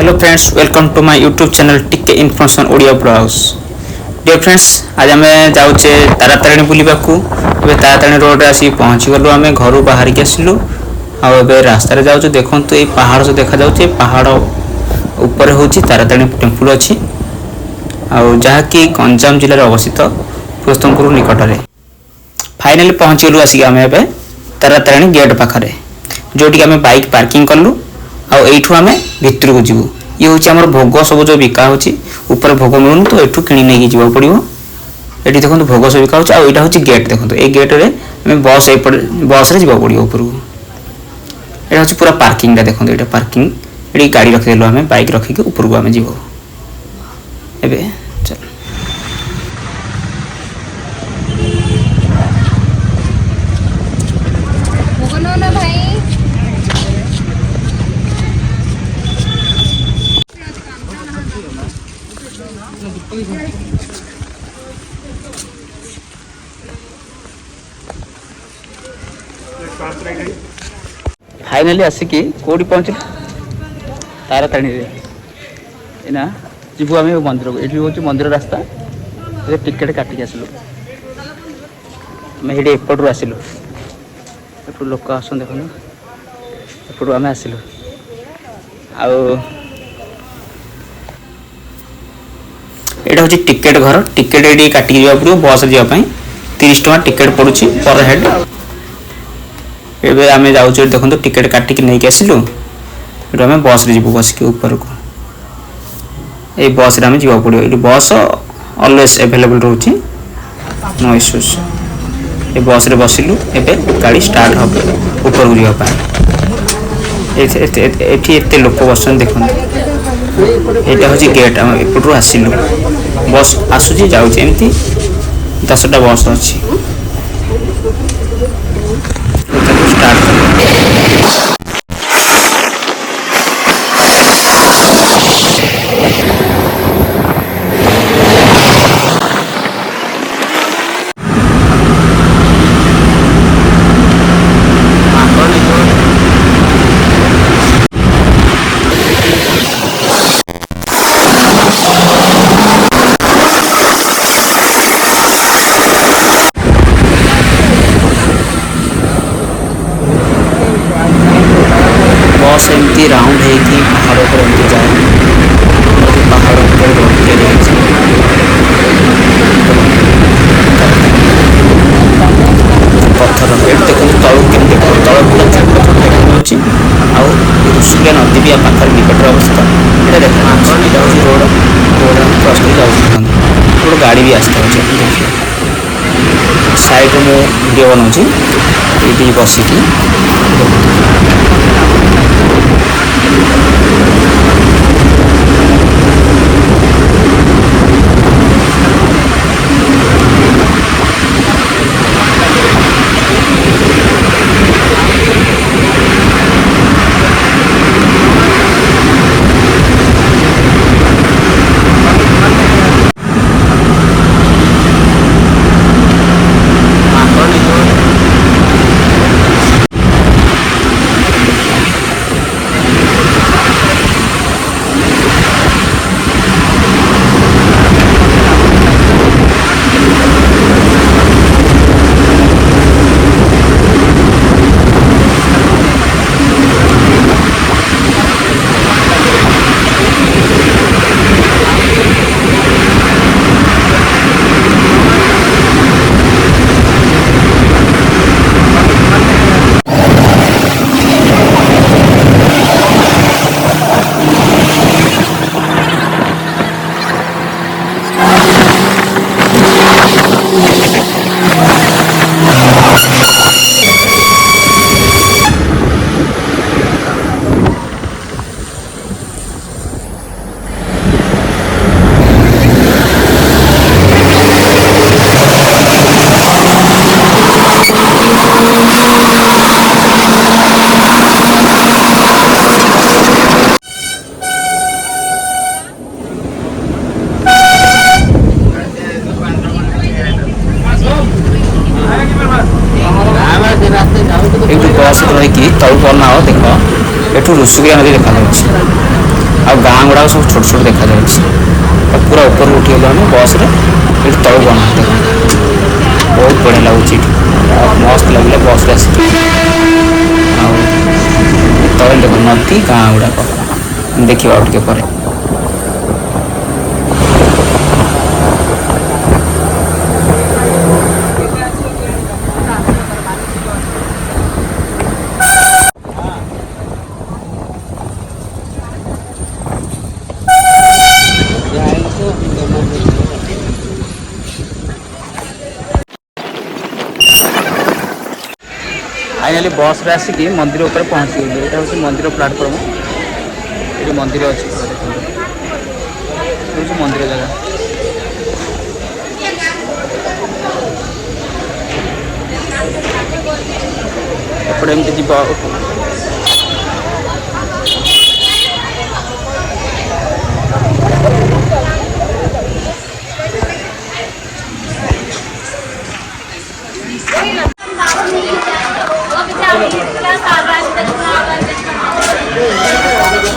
Hello friends, welcome to my YouTube channel टिके information Odia blogs. Dear friends, आज आम जाऊे तारातारिणी बुलवा को। तारातारिणी रोड आसी पहुँची गलु। आम घर बाहर की आसलु आए रास्तार जाऊँ। देखो ये पहाड़ जो देखा जाऊे, पहाड़ ऊपर हूँ तारातारिणी टेम्पल अच्छी जहाँकि गंजाम जिले में अवस्थित पुरस्तमपुर निकट में। फाइनाली पहुँची गलु आसिक आम तारातारिणी गेट पाखे जोटि आम बाइक पार्किंग कलु। आठू आम भितर को जीवु। ये हूँ आम भोग सब जो बिका ऊपर भोग मिलूनी तो यू कि नहीं जा पड़ो। ये देखो भोग सब बिका यहाँ हूँ गेट। देखो ये गेट रे बस बस जा पड़ो ऊपर को। यहाँ हूँ पूरा पार्किंग। देखो ये पार्किंग, ये गाड़ी रखीदेलु आम बाइक रखिक ऊपर को आम जीव। एबे चल फाइनाली आसिक कौटी पहुँचल तारातारिणी ना जीवु आम मंदिर को। ये हूँ मंदिर रास्ता। टिकेट काटिक आसलु आम ये एपटू आसलु। एपटू लोक आस देख एपटू आम आसलु। यहाँ हूँ टिकेट घर। टिकेट ये काटिक जावा पड़ो। बस जावाई 30 टଙ୍କା टिकेट पड़ू पर हेड। एबे आम जाऊँ देखो टिकेट काटिक नहीं आसलु। आम बस रे जीवु बसिक ऊपर को। ये बस रे आम जा पड़ो। ये बस ऑलवेज अवेलेबल रोचे, नो इश्यूज। ये बस रे बसिलु। एबे गाड़ी स्टार्ट हम ऊपर को जावाई। एते लोक बसन देखो। यहाँ हूँ गेट। आम एपटू आसलु। बस आसूची जाऊँगी एमती 10टा बस अच्छी। एमती राउंड है कि पहाड़ पर एमती जाए। पहाड़ पर पत्थर देखो तलू के तल पूरा देखा ऋषिका नदी भी पाखर निकट अवस्था। ये देखो रोड रोड क्रस कर रोड गाड़ी भी आसता है। साइड में वीडियो बनाऊँ ये बसिकी। बस रही तलू पना देख एठू ऋषिका नदी देखा आ गुड़ा सब छोट छोट देखा पूरा ऊपर उठी गलु आम बस ये तल बना देख बहुत बढ़िया लगुच मस्त लगे बस आस तल देख नदी गाँ गुड़ाक देखा टे पर फाइनाली बस रे आसिक मंदिर ऊपर पहुँची गली। यहाँ हूँ मंदिर प्लाटफर्म ये मंदिर अच्छी मंदिर जगह एपटे एमती जीव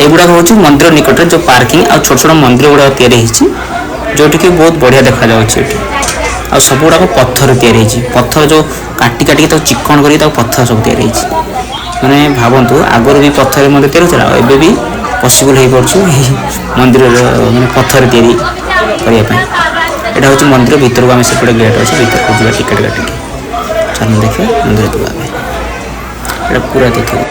एगुड़ा हूँ मंदिर निकट जो पार्किंग आ छोट छोट मंदिर गुड़ा या जोटि कि बहुत बढ़िया देखा आ सब गुड़ाक पत्थर या पत्थर जो काटी काटिक चिकन कर पत्थर सब या मैंने भावतु आगर भी पत्थर मध्य या एवं भी पसिबल हो पार्छ मंदिर मैंने पत्थर या हूँ मंदिर भितर को आम सेपटे गेट अच्छे भर को जा टिकेट काटिक चल देखिए मंदिर जावा पूरा देखिए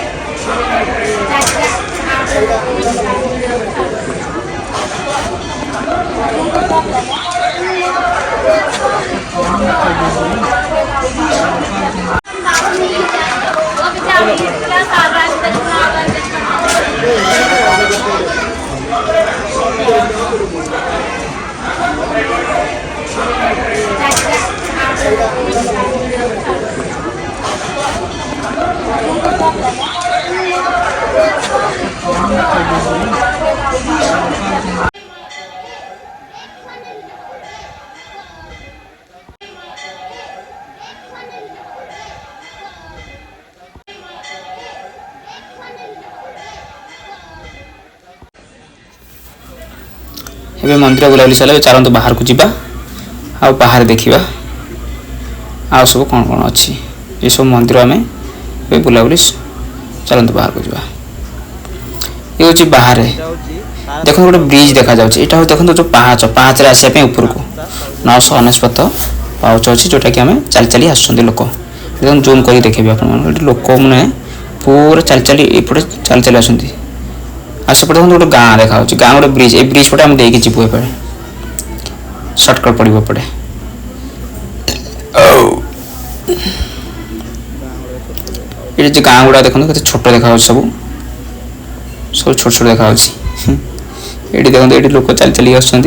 ए मंदिर बुलाबुली चल चलते बाहर को जीवा आ बाहर देखा आ सब कौन कौन अच्छी ये सब मंदिर आम बुलाबुली चलते बाहर को जीवा ये हूँ बाहर देखो गोटे ब्रिज देखा जाए यहाँ देखो जो पाहाच पाहाच आसापी ऊपर को 999 पाउच अच्छी जोटा कि आम चली चली आसुँच लोक एकदम जूम कर देखेबी आप लोक मैंने पूरा चली चली एपटे चली चली आसुँच आ सेपटे गोटे गाँ देखा गाँ गोटे ब्रिज ए ब्रिज पटे आम देकी जीवु एपटे सर्टकट पड़ो एपटे ये गाँ गुड़ा देखो के छोट देखा सब सब छोट छोट देखा ये देखो ये लोक चली चली आसुँच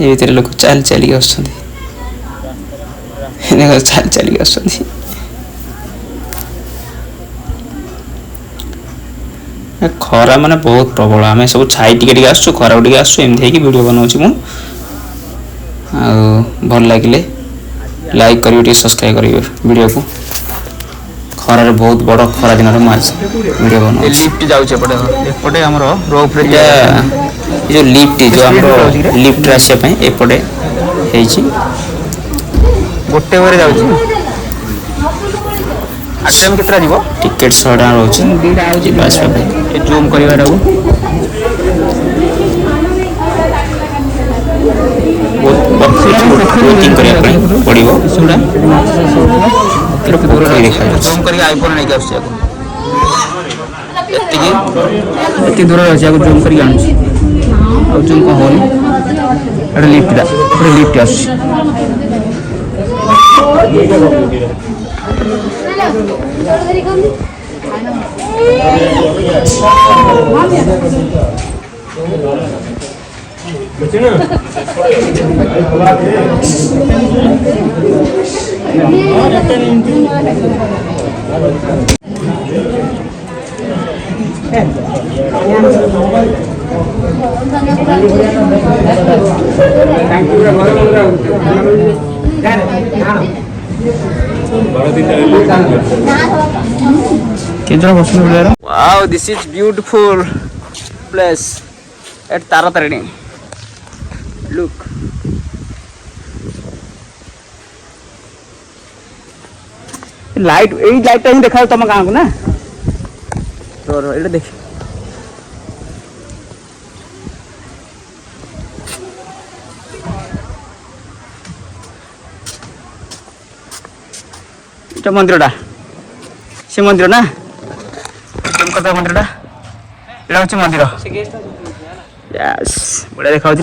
भर लोक चली चली आसुँच चली चली आसुँच खरा माने बहुत प्रबल आम सब छाई टिके आसु खरा टिके आसु एमती वीडियो बनाऊँ मुझे भल लगे लाइक करेंगे सब्सक्राइब करेंगे वीडियो को खरार बहुत बड़ खरा दिन वीडियो बना लिफ्ट जापटे आम रोप जो लिफ्ट जो आम लिफ्ट आसापे एपटे गोटे बारे जाऊँ टाइम के टिकेट 100 टका रोचे जूम कर पड़ो जूम कर आईफोन नहीं दूर अच्छे जूम कर जूम कौन होनी लिफ्ट आस Wow, this is beautiful. place at Taratarani. Look. Light यही लाइट टा ही देखा तुम गाँव को ना तो ये देख ये मंदिर से मंदिर ना कथा मंदिर ये हूँ मंदिर यस बढ़िया देखा